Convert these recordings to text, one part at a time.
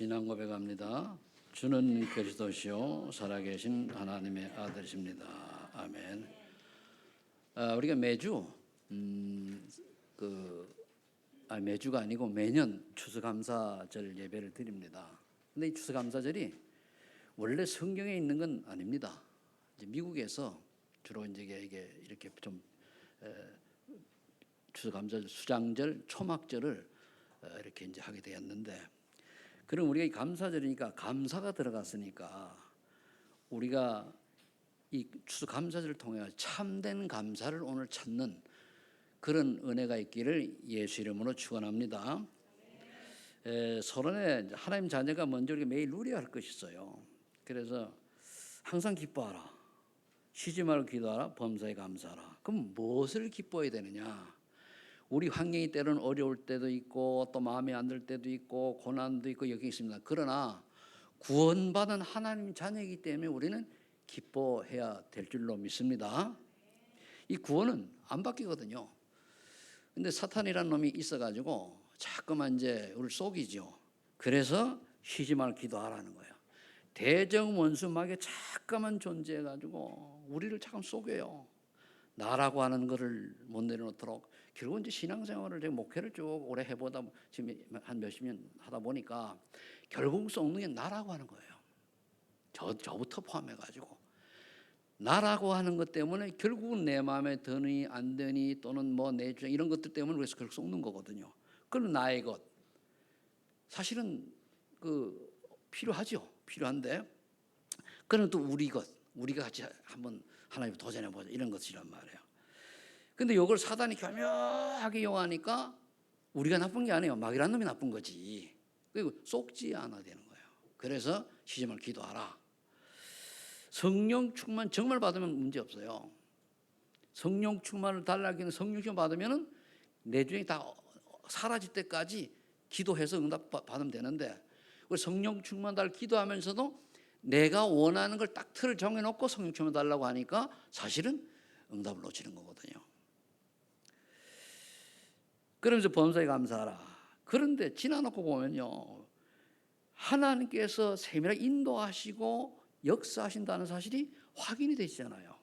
신앙 고백합니다. 주는 그리스도시요 살아계신 하나님의 아들이십니다. 아멘. 우리가 매주 매주가 아니고 매년 추수감사절 예배를 드립니다. 근데 이 추수감사절이 원래 성경에 있는 건 아닙니다. 이제 미국에서 주로 이제 이게 이렇게 좀 추수감사절, 수장절, 초막절을 이렇게 이제 하게 되었는데, 그럼 우리가 이 감사절이니까 감사가 들어갔으니까 우리가 이 추수감사절을 통해 참된 감사를 오늘 찾는 그런 은혜가 있기를 예수 이름으로 축원합니다. 서론에 하나님 자녀가 먼저 우리가 매일 누려야 할 것이 있어요. 그래서 항상 기뻐하라, 쉬지 말고 기도하라, 범사에 감사하라. 그럼 무엇을 기뻐해야 되느냐? 우리 환경이 때로는 어려울 때도 있고 또 마음에 안 들 때도 있고 고난도 있고 여기 있습니다. 그러나 구원받은 하나님 자녀이기 때문에 우리는 기뻐해야 될 줄로 믿습니다. 이 구원은 안 바뀌거든요. 근데 사탄이라는 놈이 있어가지고 자꾸만 이제 우리를 속이죠. 그래서 쉬지 말고 기도하라는 거예요. 대적 원수막에 자꾸만 존재해가지고 우리를 자꾸 속여요. 나라고 하는 것을 못 내려놓도록. 결국은 이제 신앙생활을 제가 목회를 쭉 오래 해보다 지금 한 몇십 년 하다 보니까 결국 썩는 게 나라고 하는 거예요. 저부터 포함해가지고 나라고 하는 것 때문에 결국은 내 마음에 드니 안 드니 또는 뭐 내 주장 이런 것들 때문에 그래서 결국 썩는 거거든요. 그럼 나의 것 사실은 필요하죠. 필요한데 그럼 또 우리 것 우리가 같이 한번 하나님 도전해보자 이런 것이란 말이에요. 근데 이걸 사단이 교묘하게 이용하니까 우리가 나쁜 게 아니에요. 마귀라는 놈이 나쁜 거지. 그리고 속지 않아야 되는 거예요. 그래서 쉬지 말고 기도하라. 성령 충만 정말 받으면 문제 없어요. 성령 충만을 달라기는 성령 충만 받으면은 내 중에 다 사라질 때까지 기도해서 응답 받으면 되는데, 우리 성령 충만 달 기도하면서도 내가 원하는 걸 딱 틀을 정해놓고 성령 충만 달라고 하니까 사실은 응답을 놓치는 거거든요. 그러면서 범사에 감사하라. 그런데 지나놓고 보면요, 하나님께서 세밀하게 인도하시고 역사하신다는 사실이 확인이 되시잖아요.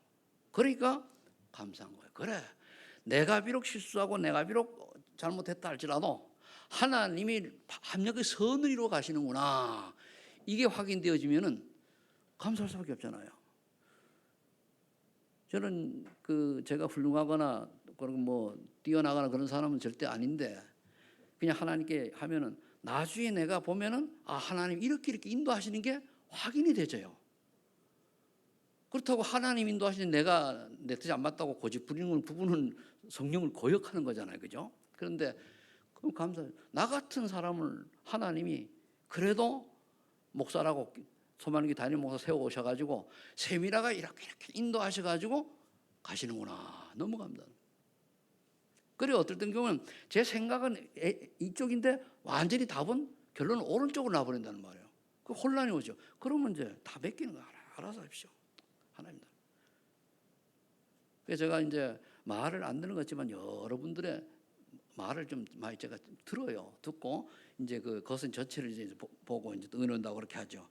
그러니까 감사한 거예요. 그래, 내가 비록 실수하고 내가 비록 잘못했다 할지라도 하나님이 합력의 선을 이루어 가시는구나, 이게 확인되어지면은 감사할 수밖에 없잖아요. 저는 제가 훌륭하거나 그리고 뭐 뛰어나거나 그런 사람은 절대 아닌데, 그냥 하나님께 하면은 나중에 내가 보면은 하나님 이렇게 인도하시는 게 확인이 되져요. 그렇다고 하나님 인도하시는 내가 내 뜻이 안 맞다고 고집 부리는 부분은 성령을 고역하는 거잖아요, 그죠? 그런데 그럼 감사해요. 나 같은 사람을 하나님이 그래도 목사라고 소만기 담임 목사 세워오셔가지고 세미라가 이렇게 인도하셔가지고 가시는구나. 너무 감사해요. 그래, 어떨 경우는 제 생각은 이쪽인데 완전히 답은 결론은 오른쪽으로 나버린다는 말이에요. 그 혼란이 오죠. 그러면 이제 다 맡기는 거야. 알아서 하십시오. 하나님들. 그래서 제가 이제 말을 안 듣는 것 같지만 여러분들의 말을 좀 많이 제가 들어요. 듣고 이제 그것은 전체를 이제 보고 이제 의논한다고 그렇게 하죠.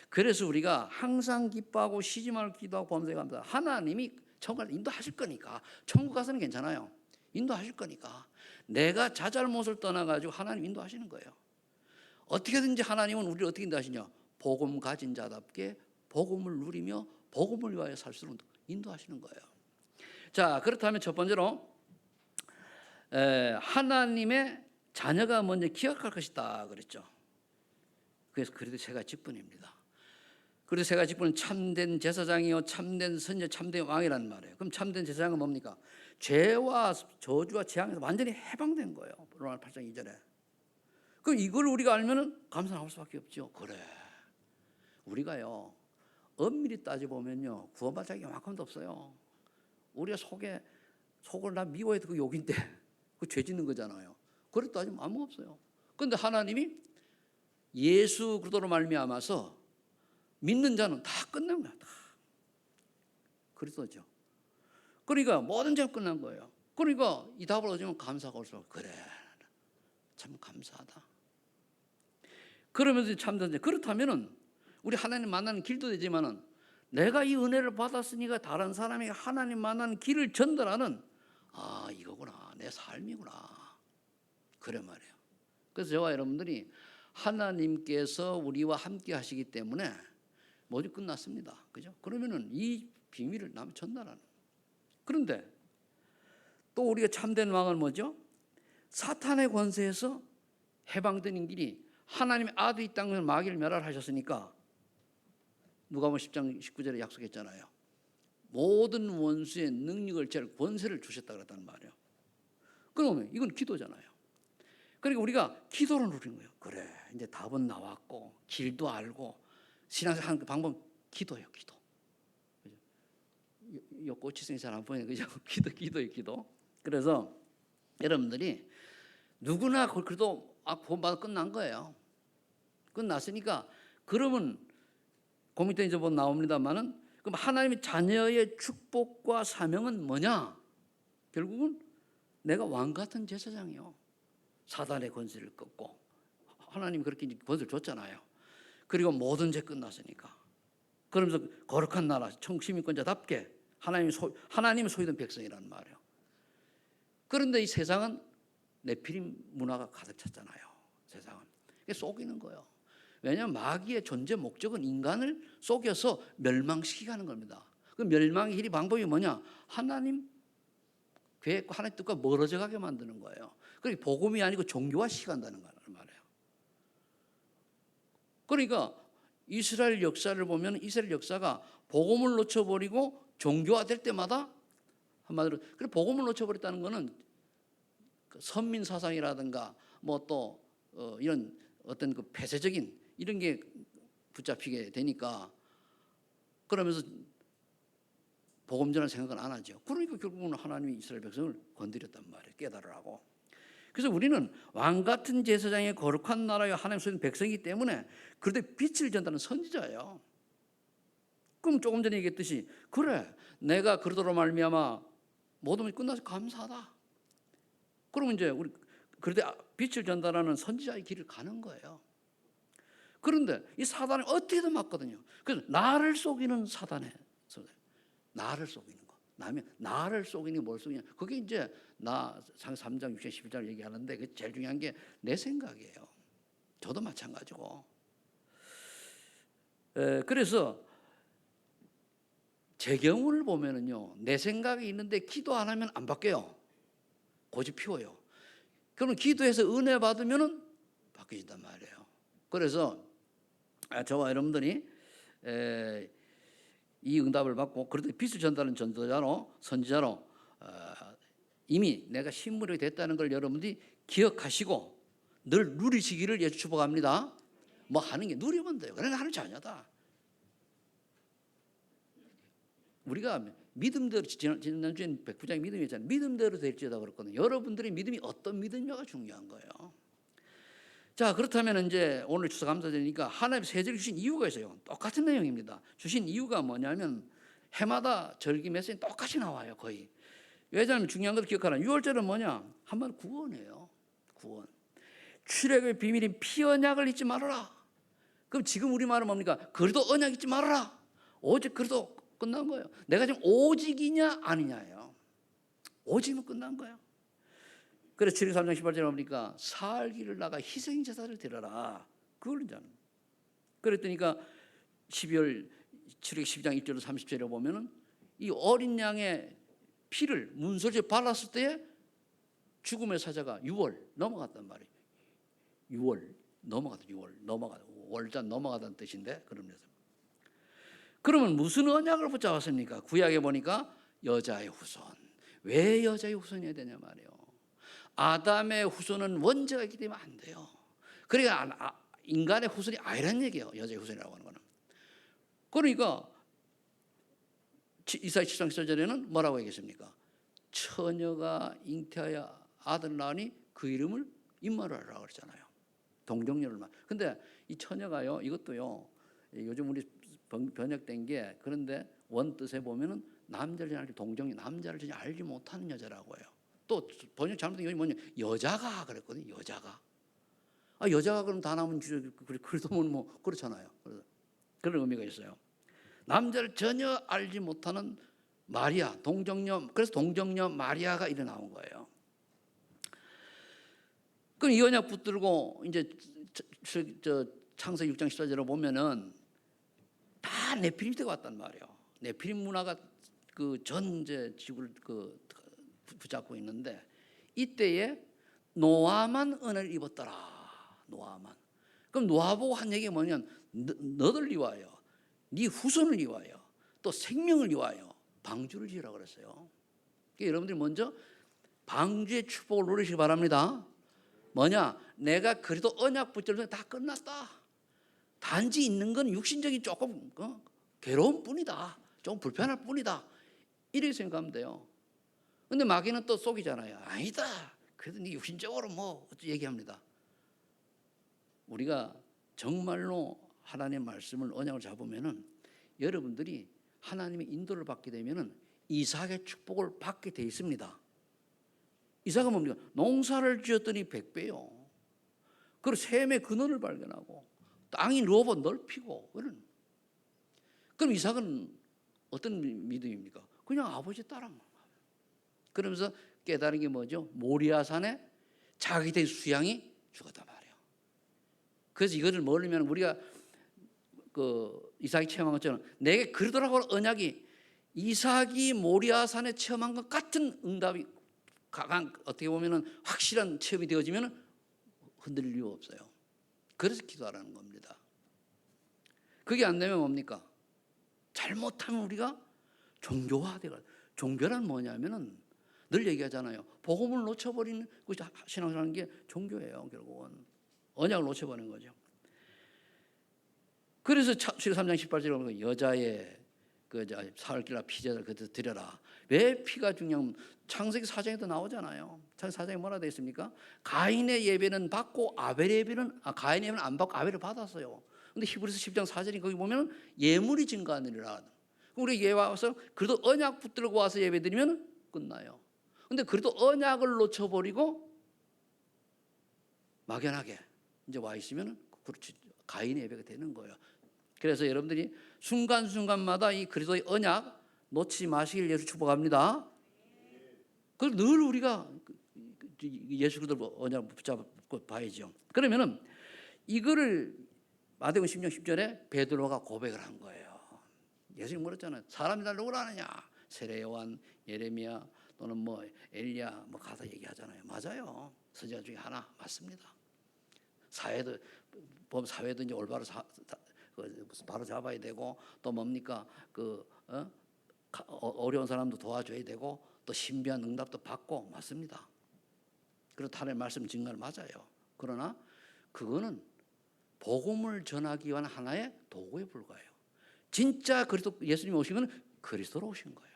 그래서 우리가 항상 기뻐하고 쉬지 말고 기도하고 범사에 감사. 하나님이 천국을 인도하실 거니까. 천국 가서는 괜찮아요. 인도하실 거니까. 내가 자잘못을 떠나가지고 하나님 인도하시는 거예요. 어떻게든지 하나님은 우리를 어떻게 인도하시냐? 복음 가진 자답게 복음을 누리며 복음을 위하여 살수록 인도하시는 거예요. 자, 그렇다면 첫 번째로 하나님의 자녀가 먼저 기억할 것이다 그랬죠. 그래서 그래도 세 가지 직분입니다. 그래서 세 가지 직분은 참된 제사장이요 참된 선지 참된 왕이라는 말이에요. 그럼 참된 제사장은 뭡니까? 죄와 저주와 재앙에서 완전히 해방된 거예요. 로마서 8장 2절에. 그럼 이걸 우리가 알면은 감사할 수밖에 없죠. 그래, 우리가요 엄밀히 따져보면요 구원받을 자격이 이만큼도 없어요. 우리가 속을 나 미워해도 그 욕인데 그 죄 짓는 거잖아요. 그렇게 따지면 아무 없어요. 그런데 하나님이 예수 그리스도로 말미암아서 믿는 자는 다 끝난 거야. 다 그리스도죠. 그러니까 모든 죄가 끝난 거예요. 그러니까 이 답을 얻으면 감사가 올수록 그래, 참 감사하다. 그러면서 참된 그렇다면은 우리 하나님 만나는 길도 되지만은 내가 이 은혜를 받았으니까 다른 사람에게 하나님 만나는 길을 전달하는 이거구나 내 삶이구나 그래 말이에요. 그래서 저와 여러분들이 하나님께서 우리와 함께 하시기 때문에 모두 끝났습니다. 그죠? 그러면은 이 비밀을 남 전달하는. 그런데 또 우리가 참된 왕은 뭐죠? 사탄의 권세에서 해방되는 길이 하나님의 아들이 땅을 마귀를 멸하셨으니까 누가복음 10장 19절에 약속했잖아요. 모든 원수의 능력을 잴 권세를 주셨다 그랬단 말이에요. 그러면 이건 기도잖아요. 그러니까 우리가 기도를 누리는 거예요. 그래 이제 답은 나왔고 길도 알고 신앙생활 하는 방법 기도예요. 기도. 이 꼬치성이 잘 안 보이네. 그죠? 기도. 그래서 여러분들이 누구나 그래도 구원받아 끝난 거예요. 끝났으니까 그러면 그 밑에 이제 나옵니다만은 그럼 하나님의 자녀의 축복과 사명은 뭐냐? 결국은 내가 왕 같은 제사장이요. 사단의 권세를 꺾고 하나님이 그렇게 권세를 줬잖아요. 그리고 모든 죄 끝났으니까. 그러면서 거룩한 나라, 시민권자답게 하나님의 소유된 백성이라는 말이에요. 그런데 이 세상은 네피림 문화가 가득 찼잖아요. 세상은. 이게 속이는 거예요. 왜냐하면 마귀의 존재 목적은 인간을 속여서 멸망시키게 하는 겁니다. 그 멸망의 길이 방법이 뭐냐? 하나님 계획과 하나님 뜻과 멀어져 가게 만드는 거예요. 그러니까 복음이 아니고 종교화 시간다는 말이에요. 그러니까 이스라엘 역사를 보면 이스라엘 역사가 복음을 놓쳐버리고 종교화될 때마다 한마디로 그래 복음을 놓쳐버렸다는 것은 선민 사상이라든가 뭐 또 이런 어떤 그 폐쇄적인 이런 게 붙잡히게 되니까 그러면서 복음 전할 생각은 안 하죠. 그러니까 결국은 하나님이 이스라엘 백성을 건드렸단 말이에요. 깨달으라고. 그래서 우리는 왕 같은 제사장의 거룩한 나라의 하나님 소유된 백성이기 때문에 그런데 빛을 전하는 선지자예요. 그럼 조금 전에 얘기했듯이 그래 내가 그러도록 말미암아 모든 것이 끝나서 감사하다. 그러면 이제 우리 그런데 빛을 전달하는 선지자의 길을 가는 거예요. 그런데 이 사단이 어떻게든 막거든요. 그래서 나를 속이는 사단의 나를 속이는 거. 나를 속이는 게 뭘 속이냐. 그게 이제 나 3장 6장 11장 얘기하는데 그 제일 중요한 게 내 생각이에요. 저도 마찬가지고. 그래서 제 경우를 보면은요. 내 생각이 있는데 기도 안 하면 안 바뀌어요. 고집 피워요. 그러면 기도해서 은혜 받으면은 바뀌어진단 말이에요. 그래서 저와 여러분들이 이 응답을 받고 그래도 빛을 전달하는 선지자로 이미 내가 신물이 됐다는 걸 여러분들이 기억하시고 늘 누리시기를 예수 축복합니다. 뭐 하는 게 누리면 돼요. 그러니까 하는 자녀다. 우리가 믿음대로 지난주에는 백부장이 믿음이었잖아요. 믿음대로 될지어다 그랬거든요. 여러분들의 믿음이 어떤 믿음이냐가 중요한 거예요. 자 그렇다면 이제 오늘 추수감사절이니까 하나님 세절을 주신 이유가 있어요. 똑같은 내용입니다. 주신 이유가 뭐냐면 해마다 절기 메시지 똑같이 나와요. 거의. 왜냐하면 중요한 걸 기억하라. 6월절은 뭐냐? 한마디로 구원이에요. 구원. 출애굽의 비밀인 피 언약을 잊지 말아라. 그럼 지금 우리 말은 뭡니까? 그래도 언약 잊지 말아라. 오직 그래도 끝난 거예요. 내가 지금 오직이냐 아니냐예요. 오직이면 끝난 거예요. 그래서 7장 3장 18절에 보니까 살기를 나가 희생제사를 드려라. 그걸 이제 그랬더니까 12월 7월 12장 1절로 30절에 보면은 이 어린 양의 피를 문설주에 발랐을 때에 죽음의 사자가 6월 넘어갔단 말이에요. 6월 월자 넘어가다는 뜻인데 그런 데서. 그러면 무슨 언약을 붙잡았습니까? 구약에 보니까 여자의 후손. 왜 여자의 후손이어야 되냐 말이에요. 아담의 후손은 원죄가 있기 때문에 안 돼요. 그러니까 인간의 후손이 아니란 얘기예요. 여자의 후손이라고 하는 거는. 그러니까 이사야 7장 14절에는 뭐라고 얘기했습니까? 처녀가 잉태하여 아들 낳으니 그 이름을 임마누엘이라고 그랬잖아요. 동정녀를 말. 근데 이 처녀가요, 이것도요, 요즘 우리 번역된 게 그런데 원 뜻에 보면은 남자를 전혀 알지 동정녀, 남자를 전혀 알지 못하는 여자라고 해요. 또 번역 잘못된 게 뭐냐? 여자가 그랬거든요. 여자가. 여자가 그럼 다 나면 그래도 뭐 그렇잖아요. 그런 의미가 있어요. 남자를 전혀 알지 못하는 마리아, 동정녀, 그래서 동정녀 마리아가 일어 나온 거예요. 그럼 이 언약 붙들고 이제 창세기 6장 14절에 보면은 다 네피림 때가 왔단 말이에요. 네피림 문화가 그 전제 지구를 붙잡고 있는데 이때에 노아만 은혜를 입었더라. 노아만. 그럼 노아 보고 한 얘기가 뭐냐면 너를 위하여, 네 후손을 위하여, 또 생명을 위하여 방주를 지으라 그랬어요. 그러니까 여러분들이 먼저 방주의 축복을 누리시기 바랍니다. 뭐냐? 내가 그래도 언약 붙들면 다 끝났다. 단지 있는 건 육신적인 조금 괴로운 뿐이다. 좀 불편할 뿐이다. 이렇게 생각하면 돼요. 근데 마귀는 또 속이잖아요. 아니다. 그래도 네 육신적으로 뭐 얘기합니다. 우리가 정말로 하나님의 말씀을 언약을 잡으면은 여러분들이 하나님의 인도를 받게 되면은 이삭의 축복을 받게 돼 있습니다. 이삭은 뭡니까? 농사를 지었더니 100배요. 그리고 샘의 근원을 발견하고 땅이 넓어 넓히고 그런. 그럼 이삭은 어떤 믿음입니까? 그냥 아버지 따라만. 그러면서 깨달은 게 뭐죠? 모리아산에 자기들의 수양이 죽었단 말이에요. 그래서 이거를 모르면 우리가 이삭이 체험한 것처럼 내게 그러더라고 언약이 이삭이 모리아산에 체험한 것 같은 응답이 강한 어떻게 보면은 확실한 체험이 되어지면 흔들릴 이유가 없어요. 그래서 기도하라는 겁니다. 그게 안 되면 뭡니까? 잘못하면 우리가 종교화되고 종교란 뭐냐면은 늘 얘기하잖아요. 복음을 놓쳐버리는 신앙생활하는 게 종교예요. 결국은 언약을 놓쳐버리는 거죠. 그래서 3장 18절에 보면 여자의 사흘길라 피제를 그때 드려라. 왜 피가 중요하면 창세기 4장에도 나오잖아요. 창세기 4장에 뭐라 되어 있습니까? 가인의 예배는 받고 아벨의 예배는 가인의 예배는 안 받고 아벨을 받았어요. 근데 히브리서 10장 4절에 거기 보면 예물이 증가하느니라. 우리 예배 와서 그래도 언약 붙들고 와서 예배 드리면 끝나요. 근데 그래도 언약을 놓쳐버리고 막연하게 이제 와 있으면 그렇지 가인의 예배가 되는 거예요. 그래서 여러분들이 순간순간마다 이 그리스도의 언약 놓치지 마시길 예수 축복합니다. 그걸 늘 우리가 예수 그리스도 언약 붙잡고 봐야죠. 그러면은 이거를 마태복음 10장 10절에 베드로가 고백을 한 거예요. 예수님 물었잖아요. 사람이 날 누구라 하느냐? 세례 요한, 예레미야 또는 뭐 엘리야 뭐 가서 얘기하잖아요. 맞아요. 선지자 중에 하나 맞습니다. 사회도 이제 올바로 바로 잡아야 되고 또 뭡니까 어려운 사람도 도와줘야 되고 또 신비한 응답도 받고 맞습니다. 그리고 하나님의 말씀 증거는 맞아요. 그러나 그거는 복음을 전하기 위한 하나의 도구에 불과해요. 진짜 그리스도 예수님이 오시면 그리스도로 오신 거예요.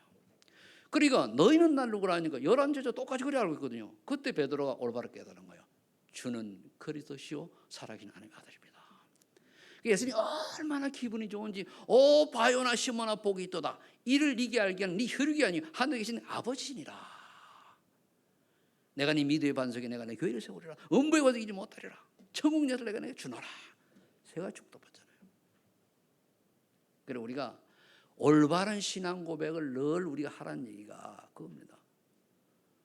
그러니까 너희는 날 누구라 하니까 11제자 똑같이 그래 알고 있거든요. 그때 베드로가 올바로 깨달은 거예요. 주는 그리스도시요 살아계신 하나님의 아들입니다. 예수님이 얼마나 기분이 좋은지 오 바요나 시몬아 복이 있도다. 이를 네게 알게 하는 네 혈육이 아니요 하늘에 계신 아버지시니라. 내가 네 미드의 반석에 내가 내 교회를 세우리라. 음부에 가서 이기지 못하리라. 천국 여를 내가 내게 주노라. 세 가지 축복받잖아요. 그래서 우리가 올바른 신앙 고백을 늘 우리가 하라는 얘기가 그겁니다.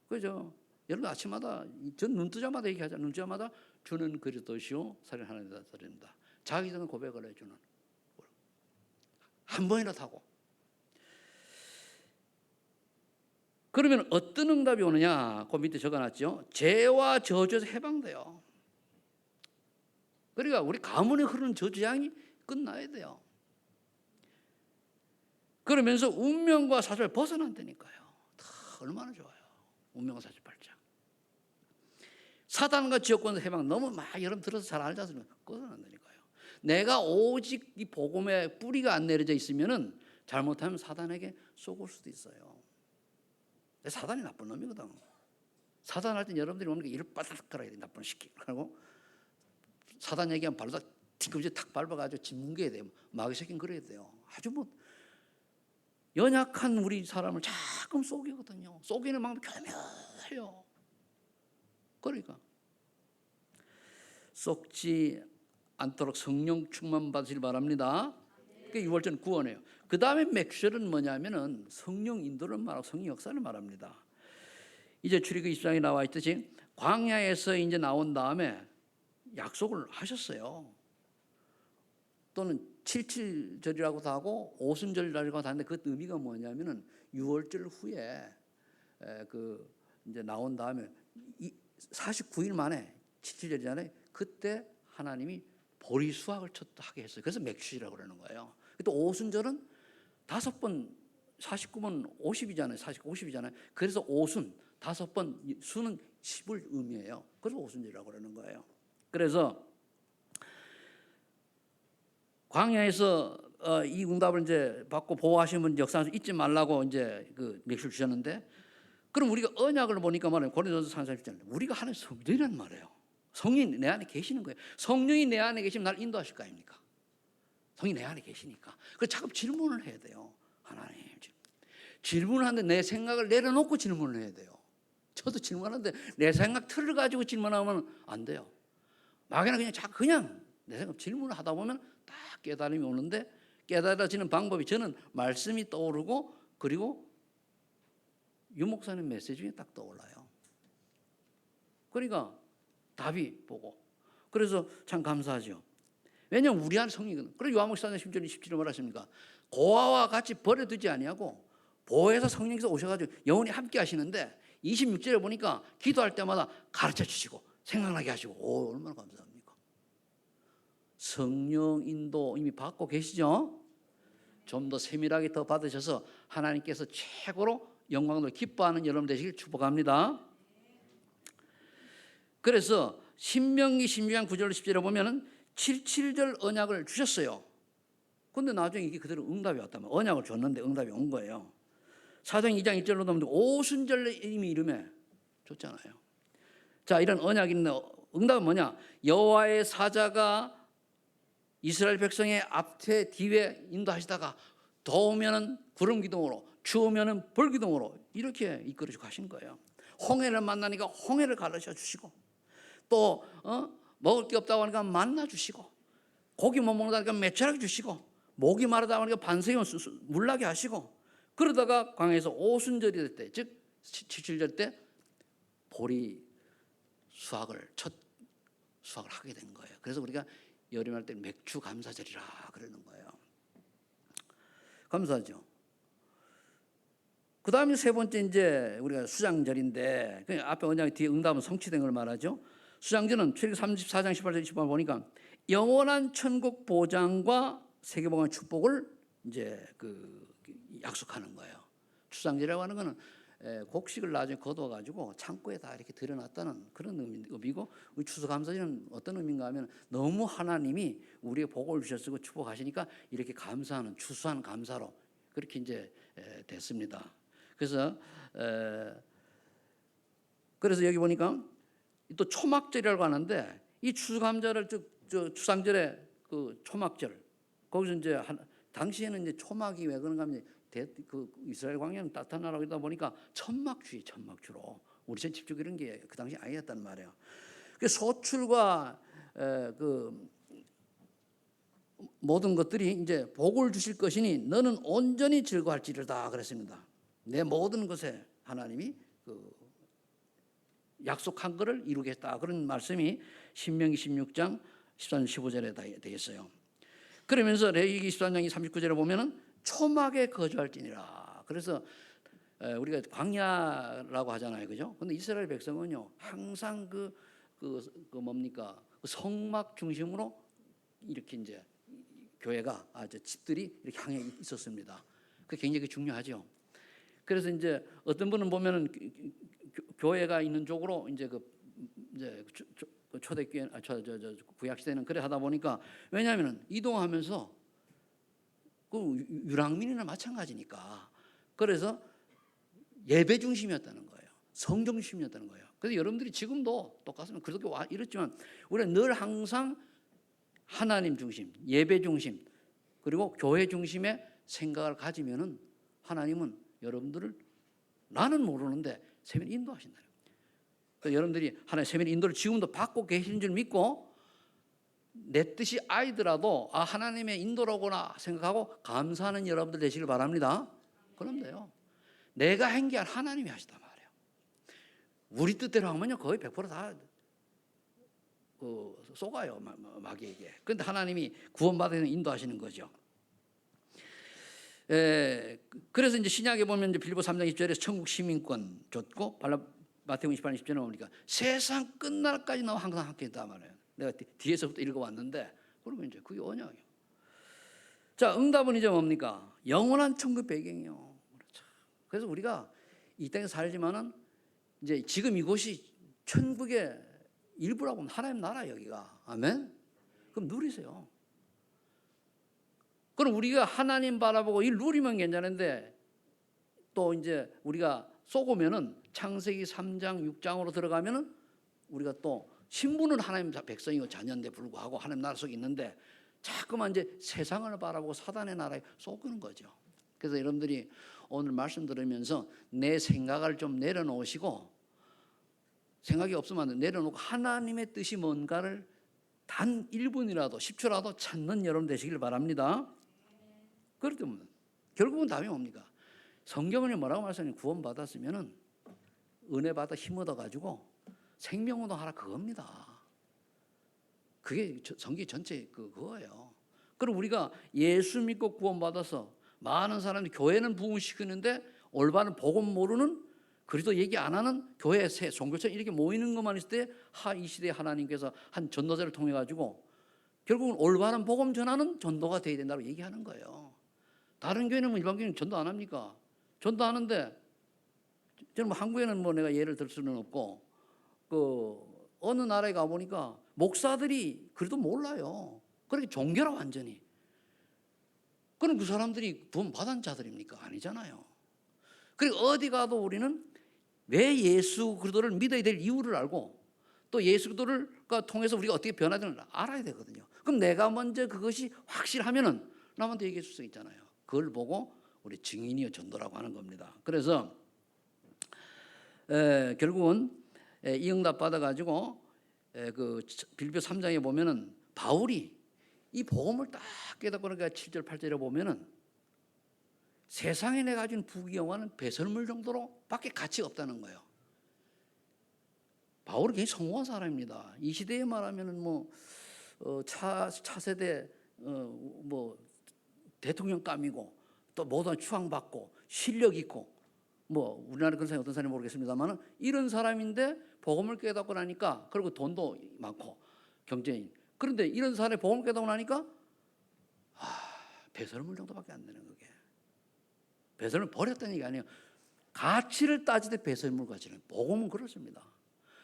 그죠? 여러분 아침마다 전 눈 뜨자마자 얘기하잖아요. 눈 뜨자마자 주는 그리스도시요 살인 하나님의 아들입니다. 자기 전에 고백을 해주는 한 번이라도 하고. 그러면 어떤 응답이 오느냐? 그 밑에 적어놨죠. 죄와 저주에서 해방돼요. 그러니까 우리 가문에 흐르는 저주양이 끝나야 돼요. 그러면서 운명과 사슬을 벗어난다니까요. 얼마나 좋아요. 운명과 사슬 8장. 사단과 지옥권에서 해방 너무 막 여러분 들어서 잘 알지 않습니까? 벗어난다니까요. 내가 오직 이 복음의 뿌리가 안 내려져 있으면은 잘못하면 사단에게 속을 수도 있어요. 사단이 나쁜 놈이거든. 사단 할 때 여러분들이 뭡니까? 이를 빠삭 깔아야 돼. 나쁜 시키. 그리고 사단 얘기하면 바로 뒤꿈치 탁 밟아가지고 짓뭉개야 돼요. 마귀 새끼는 그래야 돼요. 아주 뭐 연약한 우리 사람을 자꾸 속이거든요. 속이는 방법이 교묘해요. 그러니까 썩지 않도록 성령 충만 받으시길 바랍니다. 그게 6월절 구원이에요. 그 다음에 맥쉘은 뭐냐면은 성령 인도를 말하고 성령 역사를 말합니다. 이제 출애굽기 20장에 나와 있듯이 광야에서 이제 나온 다음에 약속을 하셨어요. 또는 77절이라고도 하고 오순절이라고 하는데 그 의미가 뭐냐면은 6월절 후에 그 이제 나온 다음에 49일 만에 77절이잖아요. 그때 하나님이 보리 수확을 하게 했어요. 그래서 맥슈이라고 그러는 거예요. 또 오순절은 5번 49번 50이잖아요. 50이잖아요. 그래서 오순 5번 수는 10을 의미해요. 그래서 오순절이라고 그러는 거예요. 그래서 광야에서 이 응답을 이제 받고 보호하시는 분 역사에서 잊지 말라고 이제 그 맥슈를 주셨는데, 그럼 우리가 언약을 보니까 말이에요. 고린도서 3:17 우리가 하는 성령이란 말이에요. 성령이 내 안에 계시는 거예요. 성령이 내 안에 계시면 나를 인도하실 거 아닙니까? 성령이 내 안에 계시니까. 그래서 자꾸 질문을 해야 돼요. 하나님 질문을 하는데 내 생각을 내려놓고 질문을 해야 돼요. 저도 질문하는데 내 생각 틀을 가지고 질문하면 안 돼요. 막연하게 그냥 자꾸 그냥 내 생각 질문을 하다 보면 딱 깨달음이 오는데, 깨달아지는 방법이 저는 말씀이 떠오르고 그리고 유 목사님 메시지 중에 딱 떠올라요. 그러니까 답이 보고, 그래서 참 감사하죠. 왜냐하면 우리 안에 성령이거든. 그래서 요한복음 4장 10절 17절 뭐라 하십니까? 고아와 같이 버려두지 아니하고 보혜사 성령께서 오셔가지고 영원히 함께 하시는데 26절에 보니까 기도할 때마다 가르쳐 주시고 생각나게 하시고, 오, 얼마나 감사합니까? 성령 인도 이미 받고 계시죠? 좀 더 세밀하게 더 받으셔서 하나님께서 최고로 영광을 기뻐하는 여러분 되시길 축복합니다. 그래서 신명기 16장 9절 10절에 보면은 77절 언약을 주셨어요. 근데 나중에 이게 그대로 응답이 왔다면, 언약을 줬는데 응답이 온 거예요. 사도행 2장 1절로 보면 오순절에 이미 이름에 줬잖아요. 자, 이런 언약이 있는데 응답은 뭐냐? 여호와의 사자가 이스라엘 백성의 앞에 뒤에 인도하시다가 더우면은 구름 기둥으로, 추우면은 불 기둥으로 이렇게 이끌어 가신 거예요. 홍해를 만나니까 홍해를 가르쳐 주시고, 또 먹을 게 없다고 하니까 만나 주시고, 고기 못 먹는다니까 매출하게 주시고, 목이 마르다고 하니까 반석이 물나게 하시고, 그러다가 광야에서 오순절이 될 때, 즉 77절 때 보리 수확을 첫 수확을 하게 된 거예요. 그래서 우리가 여름할 때 맥주 감사절이라 그러는 거예요. 감사하죠. 그 다음에 세 번째 이제 우리가 수장절인데, 앞에 언약 뒤에 응답은 성취된 걸 말하죠. 수장절은 출애굽기 34장 18절 20절 보니까 영원한 천국 보장과 세계복음의 축복을 이제 그 약속하는 거예요. 수장절이라고 하는 거는 곡식을 나중에 거둬가지고 창고에 다 이렇게 들여놨다는 그런 의미고, 추수감사절은 어떤 의미인가 하면 너무 하나님이 우리의 복을 주셨고 축복하시니까 이렇게 감사하는, 추수한 감사로 그렇게 이제 됐습니다. 그래서 여기 보니까 또 초막절이라고 하는데, 이 추수감사를 추상절의 그 초막절, 거기서 이제 당시에는 이제 초막이 왜 그런가 하면 그 이스라엘 광야는 따뜻한 나라이다 보니까 천막주로 우리처럼 집중 이런 게 그 당시 아니었단 말이에요. 그 소출과 그 모든 것들이 이제 복을 주실 것이니 너는 온전히 즐거워할지로다 그랬습니다. 내 모든 것에 하나님이 그 약속한 것을 이루겠다, 그런 말씀이 신명기 16장 13절 15절에 되어 있어요. 그러면서 레위기 13장 39절에 보면은 초막에 거주할지니라. 그래서 우리가 광야라고 하잖아요, 그죠? 근데 이스라엘 백성은요 항상 그 뭡니까, 그 성막 중심으로 이렇게 이제 교회가 집들이 이렇게 향해 있었습니다. 그게 굉장히 중요하죠. 그래서 이제 어떤 분은 보면은 교회가 있는 쪽으로 이제 이제 초대교회, 구약 시대는 그래 하다 보니까, 왜냐하면 이동하면서 그 유랑민이나 마찬가지니까, 그래서 예배 중심이었다는 거예요. 성경 중심이었다는 거예요. 그래서 여러분들이 지금도 똑같습니다. 그렇게 이렇지만 우리는 늘 항상 하나님 중심, 예배 중심, 그리고 교회 중심의 생각을 가지면은 하나님은 여러분들을, 나는 모르는데 세밀히 인도하신다. 그러니까 여러분들이 하나님의 세밀히 인도를 지금도 받고 계시는 줄 믿고, 내 뜻이 아니더라도 하나님의 인도로구나 생각하고 감사하는 여러분들 되시길 바랍니다. 그럼 돼요. 내가 한 게 아니라 하나님이 하시단 말이에요. 우리 뜻대로 하면요 거의 100%다 쏘가요 마귀에게. 그런데 하나님이 구원받아서 인도하시는 거죠. 그래서 이제 신약에 보면 이제 빌립보 3장 20절에 천국 시민권 줬고 마태복음 28장 10절에 보니까 세상 끝날까지 나와 항상 함께 있단 말이에요. 내가 뒤에서부터 읽어왔는데 그러면 이제 그게 언약이에요. 자, 응답은 이제 뭡니까? 영원한 천국 배경이요. 그렇죠. 그래서 우리가 이 땅에 살지만은 이제 지금 이곳이 천국의 일부라고 하면 하나님 나라 여기가. 아멘. 그럼 누리세요. 그럼 우리가 하나님 바라보고 이 누리면 괜찮은데 또 이제 우리가 속으면은 창세기 3장 6장으로 들어가면은 우리가 또 신분은 하나님 백성이고 자녀인데 불구하고 하나님 나라 속에 있는데 자꾸만 이제 세상을 바라보고 사단의 나라에 속는 거죠. 그래서 여러분들이 오늘 말씀 들으면서 내 생각을 좀 내려놓으시고 생각이 없으면 내려놓고 하나님의 뜻이 뭔가를 단 1분이라도 10초라도 찾는 여러분 되시길 바랍니다. 그렇다면 결국은 답이 뭡니까? 성경은 뭐라고 말씀하냐면 구원받았으면은 은혜 받아 힘 얻어가지고 생명운동 하라 그겁니다. 그게 성경 전체 그거예요. 그럼 우리가 예수 믿고 구원받아서 많은 사람들이 교회는 부흥시키는데 올바른 복음 모르는 그리스도 얘기 안 하는 교회 새 종교처럼 이렇게 모이는 것만 있을 때 이 시대에 하나님께서 한 전도자를 통해 가지고 결국은 올바른 복음 전하는 전도가 돼야 된다고 얘기하는 거예요. 다른 교회는 뭐 일반 교회는 전도 안 합니까? 전도하는데 저는 뭐 한국에는 뭐 내가 예를 들 수는 없고 어느 나라에 가 보니까 목사들이 그래도 몰라요. 그렇게 종교라 완전히. 그럼 그 사람들이 돈 받은 자들입니까? 아니잖아요. 그리고 어디 가도 우리는 왜 예수 그리스도를 믿어야 될 이유를 알고 또 예수 그리스도를 통해서 우리가 어떻게 변화되는지 알아야 되거든요. 그럼 내가 먼저 그것이 확실하면은 남한테 얘기해 줄 수 있잖아요. 그걸 보고 우리 증인이요 전도라고 하는 겁니다. 그래서 결국은 이 응답 받아가지고 그 빌립보 3장에 보면은 바울이 이 복음을 딱 깨닫고 그러니까 7절 8절에 보면은 세상에 내가 가진 부귀영화는 배설물 정도로 밖에 가치가 없다는 거예요. 바울은 굉장히 성공한 사람입니다. 이 시대에 말하면은 차세대 뭐 대통령감이고 또 모든 추앙받고 실력 있고 뭐 우리나라 그런 사람이 어떤 사람인지 모르겠습니다만 이런 사람인데 복음을 깨닫고 나니까 그리고 돈도 많고 경제인 그런데 이런 사람이 복음을 깨닫고 나니까 배설물 정도밖에 안 되는 거게. 배설물 버렸다는 얘기 아니에요. 가치를 따질 때 배설물 가치는 복음은 그렇습니다.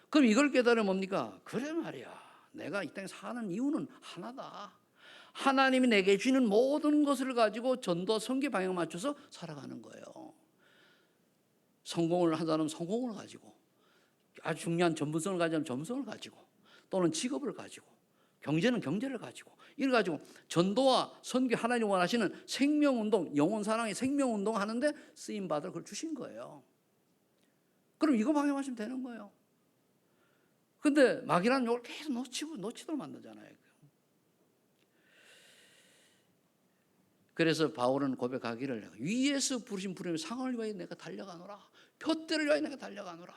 그럼 이걸 깨달으면 뭡니까? 그래 말이야. 내가 이 땅에 사는 이유는 하나다. 하나님이 내게 주는 모든 것을 가지고 전도 선교 방향 맞춰서 살아가는 거예요. 성공을 한 사람은 성공을 가지고 아주 중요한 전문성을 가지면 전문성을 가지고 또는 직업을 가지고 경제는 경제를 가지고 이걸 가지고 전도와 선교 하나님 원하시는 생명운동 영혼 사랑의 생명운동 하는데 쓰임받을 그걸 주신 거예요. 그럼 이거 방향하시면 되는 거예요. 근데 마귀라는 욕을 계속 놓치도록 만들잖아요. 그래서 바울은 고백하기를 위에서 부르신 부름의 상을 위하여 내가 달려가노라. 표대를 위하여 내가 달려가노라.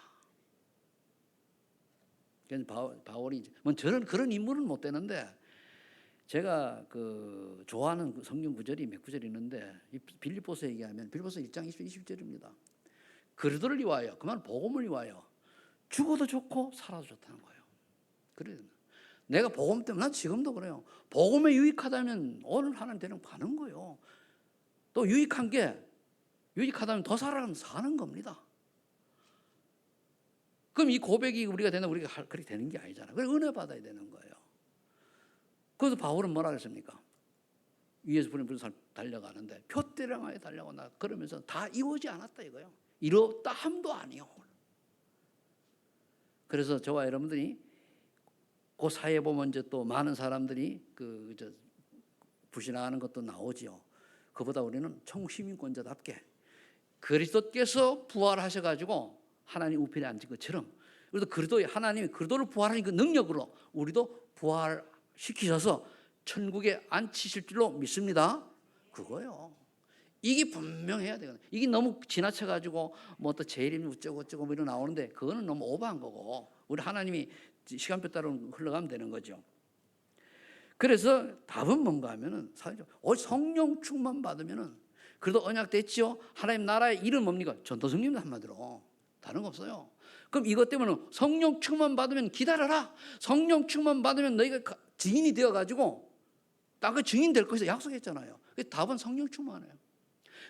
그래서 바울이 저는 그런 인물은 못 되는데 제가 좋아하는 성경 구절이 몇 구절이 있는데 빌립보서 얘기하면 빌립보서 1장 20절입니다. 그리스도를 위하여 그만 복음을 위하여 죽어도 좋고 살아도 좋다는 거예요. 그래요. 내가 복음 때문에 난 지금도 그래요. 복음에 유익하다면 오늘 하나님 되는 가는 거예요. 또 유익하다면 더 살아가면 사는 겁니다. 그럼 이 고백이 우리가 되나 우리가 그렇게 되는 게 아니잖아요. 그래서 은혜 받아야 되는 거예요. 그래서 바울은 뭐라 그랬습니까? 위에서 부르는 사람 달려가는데 표대를 향하여 달려가나 그러면서 다 이루어지지 않았다 이거요. 이뤘다 함도 아니요. 그래서 저와 여러분들이 그 사이에 보면 이제 또 많은 사람들이 부신하는 것도 나오지요. 그보다 우리는 천국 시민권자답게 그리스도께서 부활하셔가지고 하나님 우편에 앉은 것처럼 그래서 하나님이 그리스도를 부활하신 그 능력으로 우리도 부활 시키셔서 천국에 앉히실 줄로 믿습니다. 그거요. 이게 분명해야 되거든요. 이게 너무 지나쳐가지고 뭐 또 재림 어쩌고 어쩌고 뭐 이런 나오는데 그거는 너무 오버한 거고 우리 하나님이 시간표 따라 흘러가면 되는 거죠. 그래서 답은 뭔가 하면은 성령 충만 받으면은 그래도 언약 됐지요. 하나님 나라의 이름 뭡니까? 전도성님 한마디로 다른 거 없어요. 그럼 이것 때문에 성령 충만 받으면 기다려라. 성령 충만 받으면 너희가 증인이 되어가지고 딱 그 증인 될 것이다 약속했잖아요. 답은 성령 충만이에요.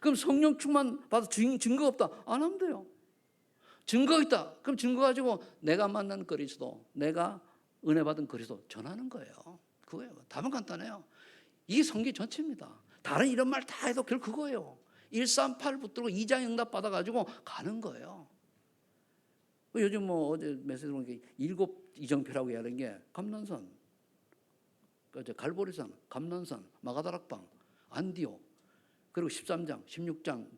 그럼 성령 충만 받아 증거 없다 안 하면 돼요. 증거 있다. 그럼 증거 가지고 내가 만난 그리스도, 내가 은혜 받은 그리스도 전하는 거예요. 그거예요. 답은 간단해요. 이게 성경 전체입니다. 다른 이런 말 다 해도 결국 그거예요. 138 붙들고 2장 응답 받아가지고 가는 거예요. 요즘 뭐 어제 메시지 보니까 7 이정표라고 해야 하는 게 감난산, 갈보리산, 감난산, 마가다락방, 안디오, 그리고 13장, 16장,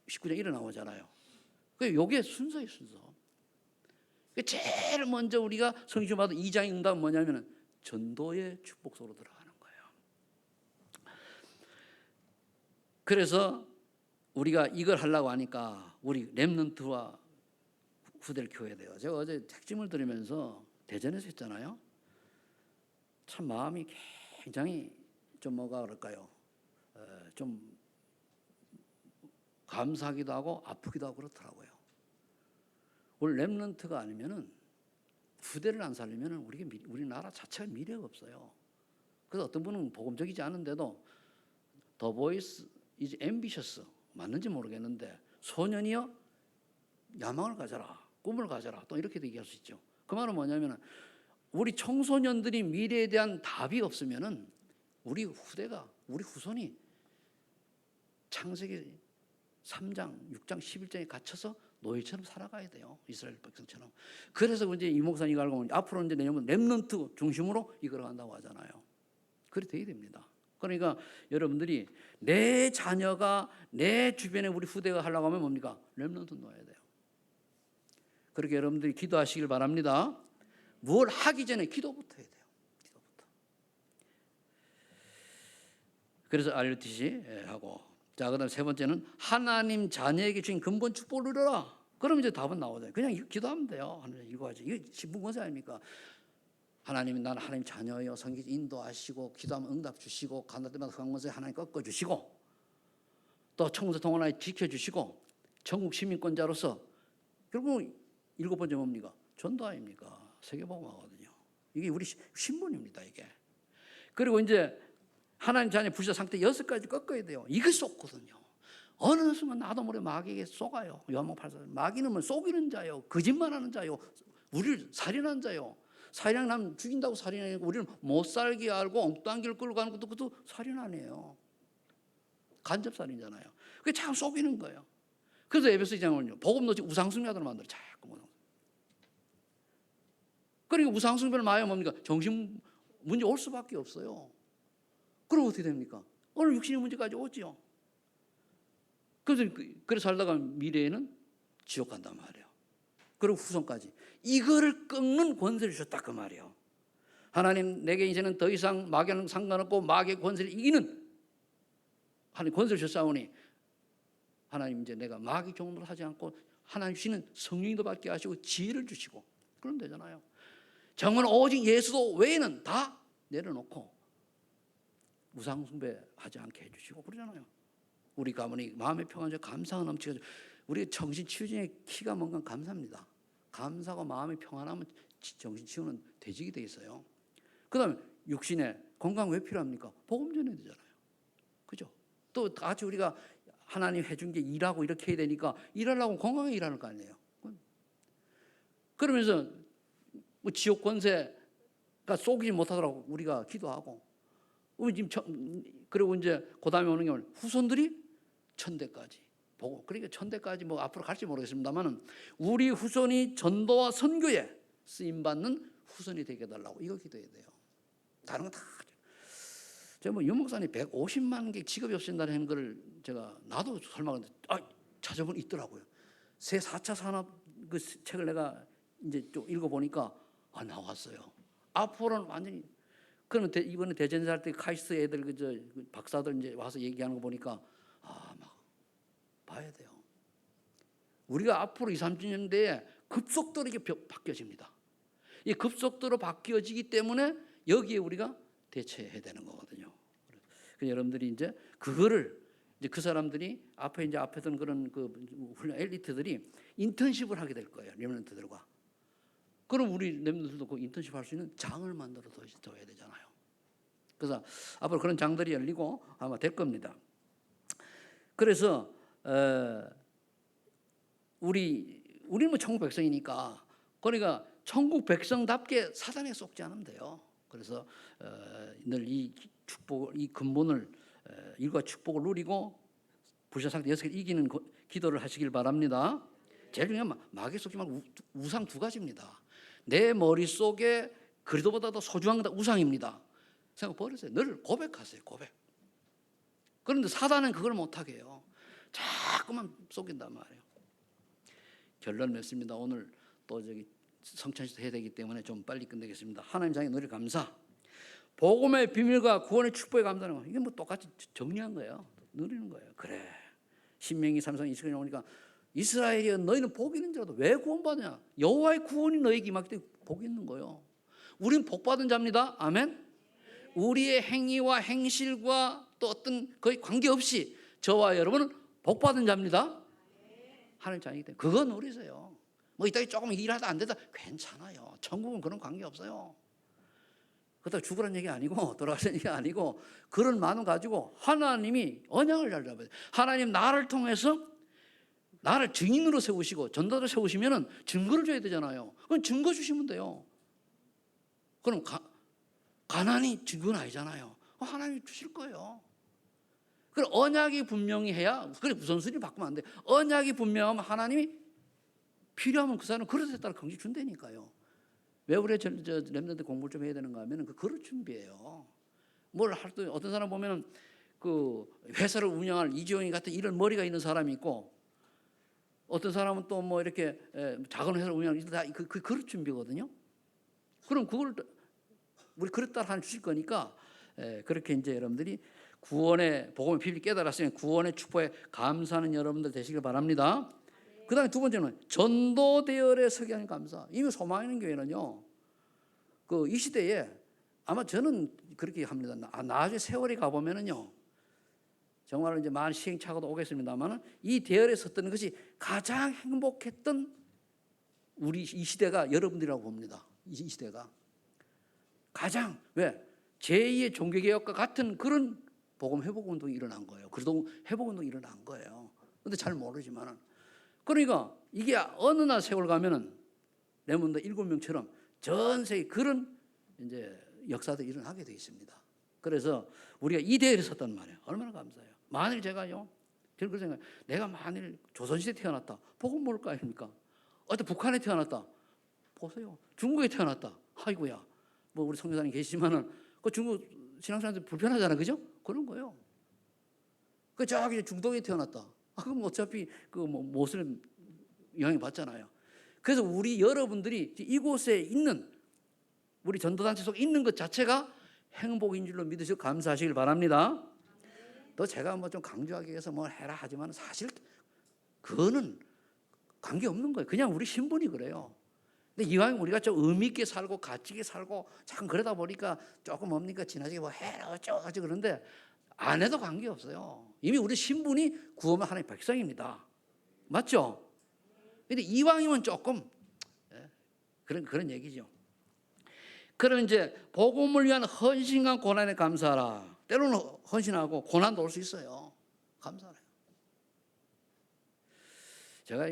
19장 이래 나오잖아요. 요게 순서예요, 순서. 제일 먼저 우리가 성경마다 2장 응답은 뭐냐면은 전도의 축복소로 들어가는 거예요. 그래서 우리가 이걸 하려고 하니까 우리 렘넌트와 후대를 키워야 돼요. 제가 어제 핵심을 들으면서 대전에서 했잖아요. 참 마음이 굉장히 좀 뭐가 그럴까요? 좀 감사하기도 하고 아프기도 하고 그렇더라고요. 우리 렘넌트가 아니면은 후대를 안 살리면은 우리나라 자체가 미래가 없어요. 그래서 어떤 분은 복음적이지 않은데도 The voice is ambitious 맞는지 모르겠는데 소년이여 야망을 가져라, 꿈을 가져라 또 이렇게도 얘기할 수 있죠. 그 말은 뭐냐면은 우리 청소년들이 미래에 대한 답이 없으면은 우리 후손이 창세기 3장, 6장, 11장에 갇혀서 노예처럼 살아가야 돼요. 이스라엘 백성처럼. 그래서 이제 이 목사님 이거 알고 보면 앞으로 이제 내년은 렘넌트 중심으로 이끌어 간다고 하잖아요. 그렇게 돼야 됩니다. 그러니까 여러분들이 내 자녀가 내 주변에 우리 후대가 하려고 하면 뭡니까? 렘넌트 놓아야 돼요. 그렇게 여러분들이 기도하시길 바랍니다. 뭘 하기 전에 기도부터 해야 돼요. 기도부터. 그래서 RUTC 하고 자, 그다음 세 번째는 하나님 자녀에게 주신 근본 축복을 누려라. 그럼 이제 답은 나오잖아요. 그냥 기도하면 돼요. 하나님 이거 이게 신분권세 아닙니까? 하나님이 나는 하나님 자녀여 성경 인도하시고 기도하면 응답 주시고 간다 때마다 강건세 하나님 꺾어 주시고 또 청소 동원하에 지켜 주시고 전국 시민권자로서 결국 7번째 뭡니까? 전도 아닙니까? 세계복음화거든요. 이게 우리 신분입니다. 이게. 그리고 이제 하나님 자녀 부자 상태 6가지 꺾어야 돼요. 이게 쏟거든요. 어느 순간 나도 모르게 마귀에게 쏘가요. 요한복음 8장 마귀는 뭐 속이는 자요, 거짓말하는 자요, 우리를 살인하는 자요. 살인하면 죽인다고 살인하고 우리는 못 살게 알고 엉뚱한 길 끌고 가는 것도 그것도 살인 아니에요. 간접살인잖아요. 그게 참 속이는 거예요. 그래서 에베소 2장은요. 복음 놓치 우상숭배하도록 만들어 자꾸. 그러니까 우상숭배를 마야 뭡니까? 정신 문제 올 수밖에 없어요. 그럼 어떻게 됩니까? 오늘 육신의 문제까지 오죠. 그래서 살다가 미래에는 지옥 간단 말이에요. 그리고 후손까지. 이거를 꺾는 권세를 주셨다 그 말이에요. 하나님 내게 이제는 더 이상 마귀는 상관없고 마귀의 권세를 이기는 하나님 권세를 주셨사오니 하나님 이제 내가 마귀 종로를 하지 않고 하나님 주시는 성령도 받게 하시고 지혜를 주시고 그러면 되잖아요. 정은 오직 예수도 외에는 다 내려놓고 우상숭배하지 않게 해주시고 그러잖아요. 우리 가문이 마음의 평안에 감사가 넘치고 우리 정신 치유진의 키가 뭔가 감사합니다. 감사가 마음의 평안하면 정신 치유는 되직이 돼 있어요. 그다음에 육신의 건강 왜 필요합니까? 복음 전해야 되잖아요. 그죠? 또 같이 우리가 하나님 해준 게 일하고 이렇게 해야 되니까 일하려고 건강하게 일하는 거 아니에요. 그러면서 뭐 지옥 권세가 쏘기지 못하더라고 우리가 기도하고 그리고 이제 그다음에 오는 게 후손들이 천대까지 보고 그러니까 천대까지 뭐 앞으로 갈지 모르겠습니다만은 우리 후손이 전도와 선교에 쓰임 받는 후손이 되게 해달라고 이거 기도해야 돼요. 다른 거 다 제가 뭐 유목사님 150만 개 직업이 없앤다는 걸 제가 나도 설마 찾아보니 있더라고요. 새 4차 산업 그 책을 내가 이제 좀 읽어보니까 나왔어요. 앞으로는 완전히 그러면 이번에 대전사 할 때 카이스트 애들 그 박사들 이제 와서 얘기하는 거 보니까 막 봐야 돼요. 우리가 앞으로 2, 30년 내에 급속도로 이게 바뀌어집니다. 이 급속도로 바뀌어지기 때문에 여기에 우리가 대처해야 되는 거거든요. 그래서 여러분들이 이제 그거를 이제 그 사람들이 앞에 던 그런 그 훈련 엘리트들이 인턴십을 하게 될 거예요. 렘넌트들과. 그럼 우리 렘넌트들도 그 인턴십 할 수 있는 장을 만들어 둬야 되잖아요. 그래서 앞으로 그런 장들이 열리고 아마 될 겁니다. 그래서 우리는 뭐 천국 백성이니까, 그러니까 천국 백성답게 사단에 속지 않으면 돼요. 그래서 늘 이 축복, 이 근본을 일과 축복을 누리고 불신상태 6개를 이기는 기도를 하시길 바랍니다. 제일 중요한 건 마귀에 속지 말고 우상 2가지입니다. 내 머릿속에 그리도보다도 소중한 건 우상입니다. 생각 버리세요. 늘 고백하세요. 고백. 그런데 사단은 그걸 못하게 해요. 자꾸만 속인단 말이에요. 결론 맺습니다. 오늘 또 성찬식도 해야 되기 때문에 좀 빨리 끝내겠습니다. 하나님 장에 누릴 감사, 복음의 비밀과 구원의 축복에 감사하는 거, 이게 뭐 똑같이 정리한 거예요. 누리는 거예요. 그래, 신명기 3장 20절에 오니까 이스라엘이여 너희는 복이 있는 자라도 왜 구원받느냐? 여호와의 구원이 너희에게 임하기 때문에 복이 있는 거예요. 우린 복받은 자입니다. 아멘. 우리의 행위와 행실과 또 어떤 거의 관계없이 저와 여러분은 복받은 자입니다. 하늘 자이기 때문에 그거 누리세요. 뭐 이따가 조금 일하다 안 되다 괜찮아요. 천국은 그런 관계 없어요. 그렇다고 죽으라는 얘기 아니고 돌아가시는 얘기 아니고, 그런 마음 가지고 하나님이 언약을 잘 잡아요. 하나님 나를 통해서 나를 증인으로 세우시고 전도자로 세우시면 증거를 줘야 되잖아요. 그럼 증거 주시면 돼요. 그럼 가난이 증거는 아니잖아요. 하나님이 주실 거예요. 그럼 언약이 분명히 해야, 그래 우선순위 바꾸면 안 돼. 언약이 분명하면 하나님이 필요하면 그 사람 그릇에 따라 긍지 준다니까요. 왜 우리 렘넌트 공부를 좀 해야 되는가 하면 그 그릇 준비예요. 뭘 할 때 어떤 사람 보면은 그 회사를 운영할 이지용이 같은 이런 머리가 있는 사람이 있고, 어떤 사람은 또 뭐 이렇게 작은 회사를 운영하는 다 그 그릇 준비거든요. 그럼 그걸 우리 그릇 따라 하나 주실 거니까 그렇게 이제 여러분들이 구원의 복음의 비밀 깨달았으면 구원의 축복에 감사하는 여러분들 되시길 바랍니다. 그다음에 두 번째는 전도 대열에 서게 하는 감사. 이미 소망 있는 교회는요, 그 이 시대에 아마 저는 그렇게 합니다. 나중에 세월이 가 보면은요, 정말 이제 많은 시행착오도 오겠습니다만은 이 대열에 섰던 것이 가장 행복했던 우리 이 시대가 여러분들이라고 봅니다. 이 시대가 가장, 왜? 제2의 종교개혁과 같은 그런 복음 회복 운동이 일어난 거예요. 그래도 회복 운동이 일어난 거예요. 근데 잘 모르지만은, 그러니까 이게 어느 날 세월 가면은 레몬드 7명처럼 전 세계 그런 이제 역사들이 일어나게 되어 있습니다. 그래서 우리가 이 대열에 섰단 말이에요. 얼마나 감사해요. 만일 제가요, 저는 그런 생각해요. 내가 만일 조선시대에 태어났다. 복음 모를 거 아닙니까? 어떤 북한에 태어났다. 보세요. 중국에 태어났다. 아이고야. 뭐 우리 선교사님 계시지만은 그 중국 신앙사람들 불편하잖아, 그죠? 그런 거예요. 그 저기 중동에 태어났다. 그럼 어차피 그 뭐 모슬림 영향 받잖아요. 그래서 우리 여러분들이 이곳에 있는 우리 전도단체 속에 있는 것 자체가 행복인 줄로 믿으시고 감사하시길 바랍니다. 또 제가 뭐 좀 강조하기 위해서 뭘 해라 하지만 사실 그거는 관계 없는 거예요. 그냥 우리 신분이 그래요. 근데 이왕 우리가 좀 의미 있게 살고 가치 있게 살고 참 그러다 보니까 조금 뭡니까 지나치게 뭐 해라 어쩌고 그런데 안 해도 관계 없어요. 이미 우리 신분이 구원받은 하나님의 백성입니다. 맞죠? 근데 이왕이면 조금 그런 얘기죠. 그럼 이제 복음을 위한 헌신과 고난에 감사하라. 때로는 헌신하고 고난도 올 수 있어요. 감사해요. 제가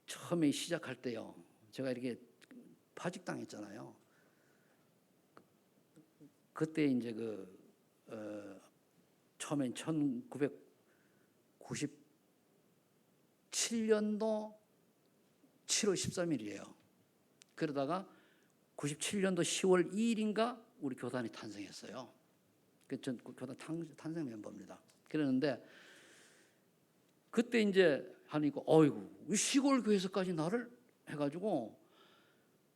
처음에 시작할 때요, 제가 이렇게 파직당했잖아요. 그때 이제 처음엔 1997년도 7월 13일이에요. 그러다가 97년도 10월 2일인가 우리 교단이 탄생했어요. 전 교단 탄생 멤버입니다. 그랬는데 그때 이제 하니까 어이구, 시골 교회에서까지 나를 해가지고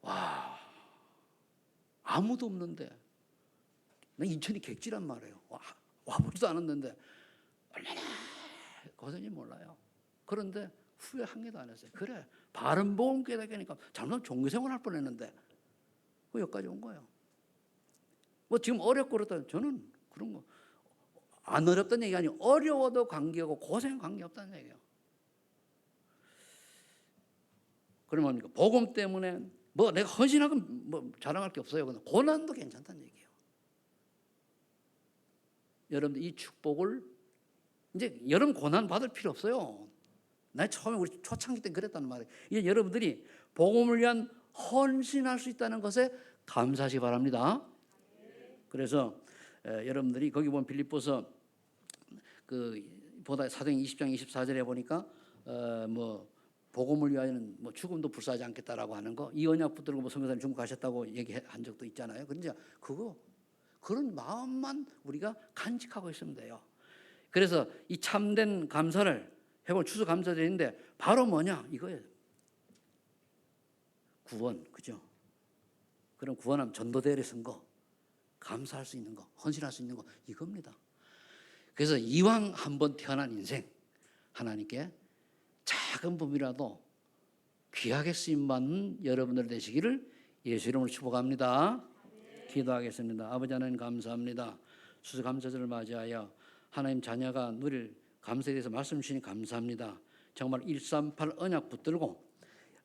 와, 아무도 없는데 나 인천이 객지란 말이에요. 와보지도 않았는데 얼마나 고생인지 몰라요. 그런데 후회 한 개도 안 했어요. 그래, 바른 복음 깨닫니까 잘못하면 종교생활 할 뻔했는데 여기까지 온 거예요. 뭐 지금 어렵고 그렇다, 저는 그런 거 안 어렵다는 얘기가 아니고 어려워도 관계하고 고생 관계없다는 얘기예요. 그러면 뭡니까? 복음 때문에 뭐 내가 헌신하고 뭐 자랑할 게 없어요. 근데 고난도 괜찮다는 얘기예요. 여러분들 이 축복을 이제 여러분 고난 받을 필요 없어요. 나 처음에 우리 초창기 때 그랬단 말이에요. 이제 여러분들이 복음을 위한 헌신할 수 있다는 것에 감사하시기 바랍니다. 그래서 여러분들이 거기 보면 빌립보서 보다 사도행 20장 24절에 보니까 뭐 복음을 위하여는 뭐 죽음도 불사하지 않겠다라고 하는 거, 이 언약 붙들고 뭐 선교사님 중국 가셨다고 얘기한 적도 있잖아요. 그런데 그런 마음만 우리가 간직하고 있으면 돼요. 그래서 이 참된 감사를 해볼 추수감사절인데 바로 뭐냐 이거예요. 구원, 그죠? 그럼 구원하면 전도대회를 쓴 거, 감사할 수 있는 거, 헌신할 수 있는 거 이겁니다. 그래서 이왕 한번 태어난 인생 하나님께 작은 부분이라도 귀하게 쓰임받는 여러분들 되시기를 예수 이름으로 축복합니다. 기도하겠습니다. 아버지 하나님 감사합니다. 추수감사절을 맞이하여 하나님 자녀가 누릴 감사에 대해서 말씀 주시니 감사합니다. 정말 138 언약 붙들고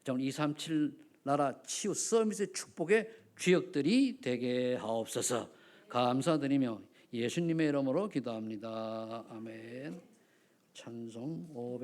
정말 237 나라 치유 서밋의 축복의 주역들이 되게 하옵소서. 감사드리며 예수님의 이름으로 기도합니다. 아멘. 찬송 500